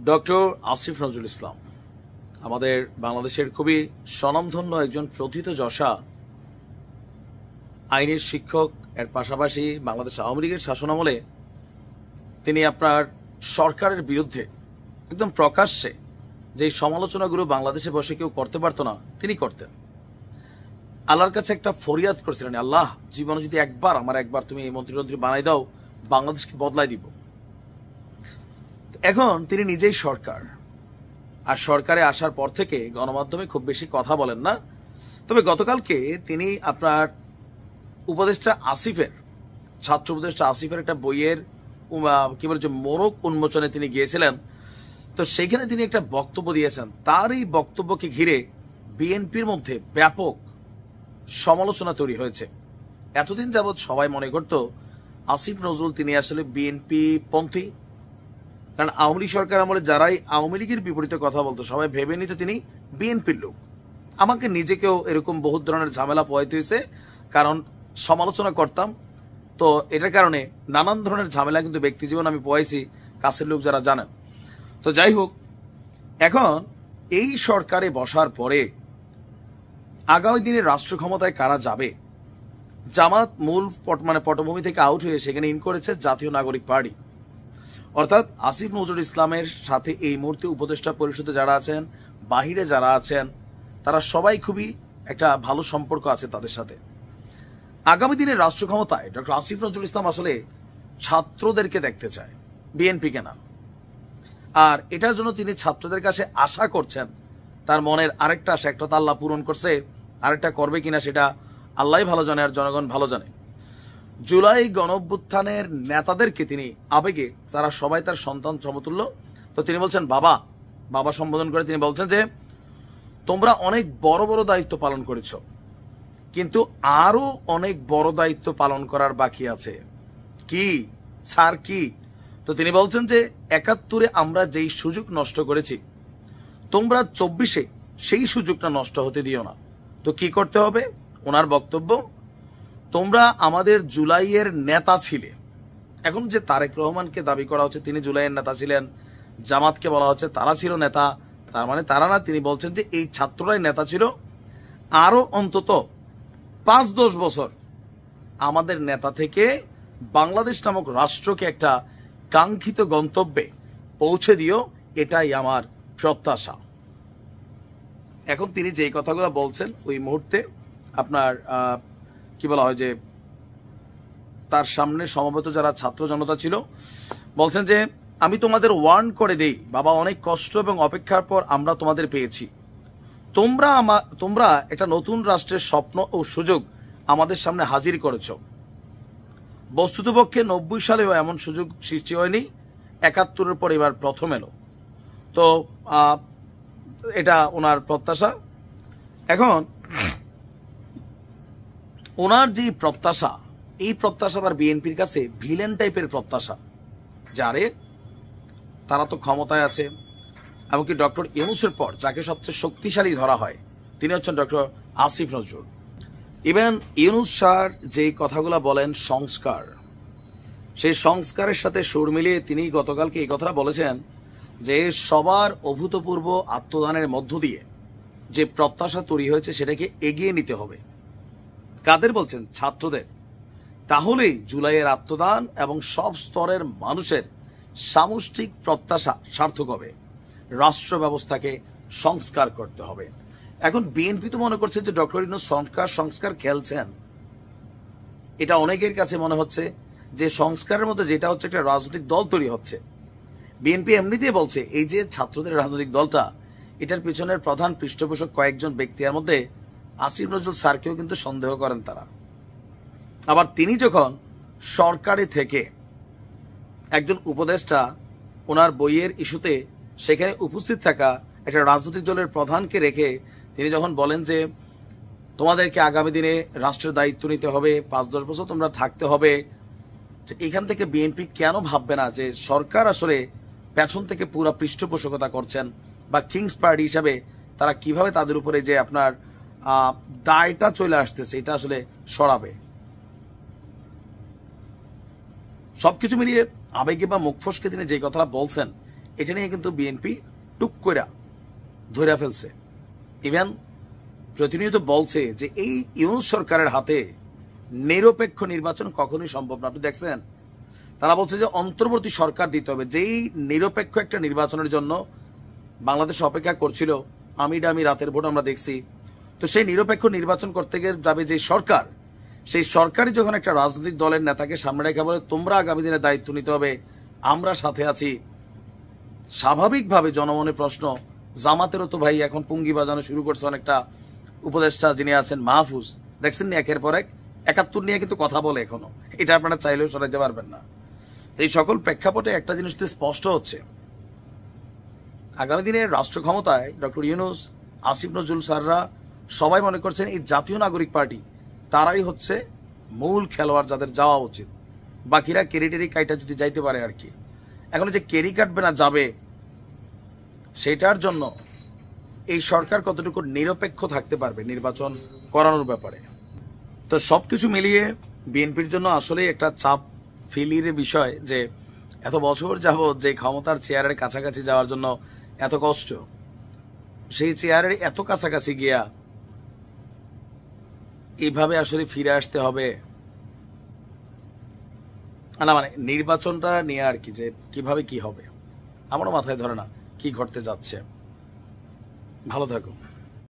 Doctor Asif Nazrul Islam আমাদের বাংলাদেশের খুবই স্বনামধন্য একজন প্রথিতযশা আইনের শিক্ষক। এর পাশাপাশি বাংলাদেশ আওয়ামী লীগের শাসনামলে তিনি আপনার সরকারের বিরুদ্ধে একদম প্রকাশ্যে যে সমালোচনাগুলো বাংলাদেশে বসে কেউ করতে পারতো না তিনি করতেন। আল্লাহর কাছে একটা ফরিয়াদ করেছিলেন, আল্লাহ জীবনে যদি একবার তুমি এই মন্ত্রী বানাই দাও, বাংলাদেশকে বদলাই দিব। এখন তিনি নিজেই সরকার, আর সরকারে আসার পর থেকে গণমাধ্যমে খুব বেশি কথা বলেন না। তবে গতকালকে তিনি আপনার উপদেষ্টা আসিফের, ছাত্র উপদেষ্টা আসিফের একটা বইয়ের কি বলে যে মোড়ক উন্মোচনে তিনি গিয়েছিলেন। তো সেইখানে তিনি একটা বক্তব্য দিয়েছেন। তার এই বক্তব্যকে ঘিরে বিএনপির মধ্যে ব্যাপক সমালোচনা তৈরি হয়েছে। এতদিন যাবৎ সবাই মনে করত আসিফ নজরুল তিনি আসলে বিএনপি পন্থী, কারণ আওয়ামী লীগ সরকার আমলে যারাই আওয়ামী লীগের বিপরীতে কথা বলতো সবাই ভেবে নিত তিনি বিএনপির লোক। আমাকে নিজেকেও এরকম বহুত ধরনের ঝামেলা পোহাইতে হয়েছে, কারণ সমালোচনা করতাম। তো এটার কারণে নানান ধরনের ঝামেলা কিন্তু ব্যক্তি জীবন আমি পোহাইছি, কাছের লোক যারা জানেন। তো যাই হোক, এখন এই সরকারে বসার পরে আগামী দিনে রাষ্ট্র ক্ষমতায় কারা যাবে, জামাত মূল পটভূমি থেকে আউট হয়ে সেখানে ইন করেছে জাতীয় নাগরিক পার্টি। অর্থাৎ আসিফ নজরুল ইসলামের সাথে এই মুহূর্তে উপদেষ্টা পরিষদে যারা আছেন, বাহিরে যারা আছেন, তারা সবাই খুবই একটা ভালো সম্পর্ক আছে তাদের সাথে। আগামী দিনের রাষ্ট্র ক্ষমতায় ডক্টর আসিফ নজরুল ইসলাম আসলে ছাত্রদেরকে দেখতে চায়, বিএনপিকে না। আর এটার জন্য তিনি ছাত্রদের কাছে আশা করছেন, তার মনের আরেকটা আশা, একটা তো আল্লাহ পূরণ করছে, আরেকটা করবে কিনা সেটা আল্লাহ ভালো জানে আর জনগণ ভালো জানে। জুলাই গণঅভ্যুত্থানের নেতাদেরকে তিনি আবেগে, তারা সবাই তার সন্তান সমতুল্য। তো তিনি বলছেন বাবা, বাবা সম্বোধন করে তিনি বলছেন যে তোমরা অনেক বড় বড় দায়িত্ব পালন করেছ, কিন্তু আরো অনেক বড় দায়িত্ব পালন করার বাকি আছে। কি স্যার, কি? তো তিনি বলছেন যে ৭১-এ আমরা যেই সুযোগ নষ্ট করেছি, তোমরা ২৪-এ সেই সুযোগটা নষ্ট হতে দিও না। তো কি করতে হবে? ওনার বক্তব্য, তোমরা আমাদের জুলাইয়ের নেতা ছিলে। এখন যে তারেক রহমানকে দাবি করা হচ্ছে তিনি জুলাইয়ের নেতা ছিলেন, জামাতকে বলা হচ্ছে তারা ছিল নেতা, তার মানে তারা না। তিনি বলছেন যে এই ছাত্ররাই নেতা ছিল। আরো অন্তত ৫-১০ বছর আমাদের নেতা থেকে বাংলাদেশ নামক রাষ্ট্রকে একটা কাঙ্ক্ষিত গন্তব্যে পৌঁছে দিও, এটাই আমার প্রত্যাশা। এখন তিনি যেই কথাগুলো বলছেন ওই মুহূর্তে আপনার কি বলা হয় যে তার সামনে সমবেত যারা ছাত্র জনতা ছিল বলছেন যে আমি তোমাদের ওয়ার্ন করে দেই বাবা, অনেক কষ্ট এবং অপেক্ষার পর আমরা তোমাদের পেয়েছি। তোমরা একটা নতুন রাষ্ট্রের স্বপ্ন ও সুযোগ আমাদের সামনে হাজির করেছ। বস্তুতপক্ষে ৯০ সালেও এমন সুযোগ সৃষ্টি হয়নি, ৭১-এর পর এবার প্রথম এলো। তো এটা ওনার প্রত্যাশা। এখন ওনার যে প্রত্যাশা, এই প্রত্যাশা আবার বিএনপির কাছে ভিলেন টাইপের প্রত্যাশা। যারে তারা তো ক্ষমতায় আছে, এমনকি ডক্টর ইউনূসের পর যাকে সবচেয়ে শক্তিশালী ধরা হয় তিনি হচ্ছেন doctor Asif Nazrul. Even Yunus sir যেই কথাগুলো বলেন সংস্কার, সেই সংস্কারের সাথে সুর মিলিয়ে তিনি গতকালকে এই কথাটা বলেছেন যে সবার অভূতপূর্ব আত্মদানের মধ্য দিয়ে যে প্রত্যাশা তৈরি হয়েছে সেটাকে এগিয়ে নিতে হবে। কাদের বলছেন? ছাত্রদের। তাহলেই জুলাইয়ের আত্মদান এবং সব স্তরের মানুষের সামষ্টিক প্রত্যাশা সার্থক হবে। রাষ্ট্র ব্যবস্থাকে সংস্কার করতে হবে। এখন বিএনপি তো মনে করছে যে ডক্টর ইউনূস সংস্কার খেলছেন। এটা অনেকের কাছে মনে হচ্ছে যে সংস্কারের মধ্যে যেটা হচ্ছে একটা রাজনৈতিক দল তৈরি হচ্ছে। বিএনপি এমনিতেই বলছে এই যে ছাত্রদের রাজনৈতিক দলটা, এটার পিছনের প্রধান পৃষ্ঠপোষক কয়েকজন ব্যক্তি, এর মধ্যে আসিফ নজরুল স্যারকেও কিন্তু সন্দেহ করেন তারা। আবার তিনি যখন সরকারে থেকে একজন উপদেষ্টা, ওনার বইয়ের ইস্যুতে সেখানে উপস্থিত থাকা একটা রাজনৈতিক দলের প্রধানকে রেখে তিনি যখন বলেন যে তোমাদেরকে আগামী দিনে রাষ্ট্রের দায়িত্ব নিতে হবে, ৫-১০ বছর তোমরা থাকতে হবে, তো এখান থেকে বিএনপি কেন ভাববে না যে সরকার আসলে পেছন থেকে পুরো পৃষ্ঠপোষকতা করছেন, বা কিংস পার্টি হিসাবে তারা কিভাবে তাদের উপরে যে আপনার দায়টা চলে আসতেছে এটা আসলে সরাবে। সবকিছু মিলিয়ে আবেগে বা মুখ ফসকে তিনি যে কথাটা বলছেন, এটা নিয়ে কিন্তু বিএনপি টুক কইরা ধইরা ফেলছে। ইভেন প্রতিনিয়ত বলছে যে এই ইউনূস সরকারের হাতে নিরপেক্ষ নির্বাচন কখনোই সম্ভব না। আপনি দেখছেন তারা বলছে যে অন্তর্বর্তী সরকার দিতে হবে, যেই নিরপেক্ষ একটা নির্বাচনের জন্য বাংলাদেশ অপেক্ষা করছিল। আমি রাতের ভোট আমরা দেখছি। তো সেই নিরপেক্ষ নির্বাচন করতে যাবে যে সরকার, সেই সরকারই যখন একটা রাজনৈতিক দলের নেতাকে সামনে রেখে বলে তোমরা আগামী দিনে দায়িত্ব নিতে হবে, আমরা সাথে আছি, স্বাভাবিকভাবে জনমনে প্রশ্ন, জামাতেরও তো ভাই এখন পুঙ্গি বাজানো শুরু করছে অনেকটা। উপদেষ্টা যিনি আছেন মাহফুজ, দেখছেন নি একের পর এক ৭১ নিয়ে কিন্তু কথা বলে এখনো, এটা আপনারা চাইলেও সরাইতে পারবেন না। এই সকল প্রেক্ষাপটে একটা জিনিস তো স্পষ্ট হচ্ছে, আগামী দিনে রাষ্ট্র ক্ষমতায় ডক্টর ইউনূস, আসিফ নজরুল স্যাররা সবাই মনে করছেন এই জাতীয় নাগরিক পার্টি তারাই হচ্ছে মূল খেলোয়াড়, যাদের যাওয়া উচিত। বাকিরা কেরি কাইটা যদি যাইতে পারে আর কি। এখন যে কেরি কাটবে না যাবে, সেটার জন্য এই সরকার কতটুকু নিরপেক্ষ থাকতে পারবে নির্বাচন করানোর ব্যাপারে। তো সবকিছু মিলিয়ে বিএনপির জন্য আসলে একটা চাপ ফিলির বিষয় যে এত বছর যাবৎ যে ক্ষমতার চেয়ারের কাছাকাছি যাওয়ার জন্য এত কষ্ট, সেই চেয়ারের এত কাছাকাছি গিয়া এইভাবে আসলে ফিরে আসতে হবে না, মানে নির্বাচনটা নিয়ে আর কি, যে কিভাবে কি হবে আমারও মাথায় ধরে না কি ঘটতে যাচ্ছে। ভালো থাকুন।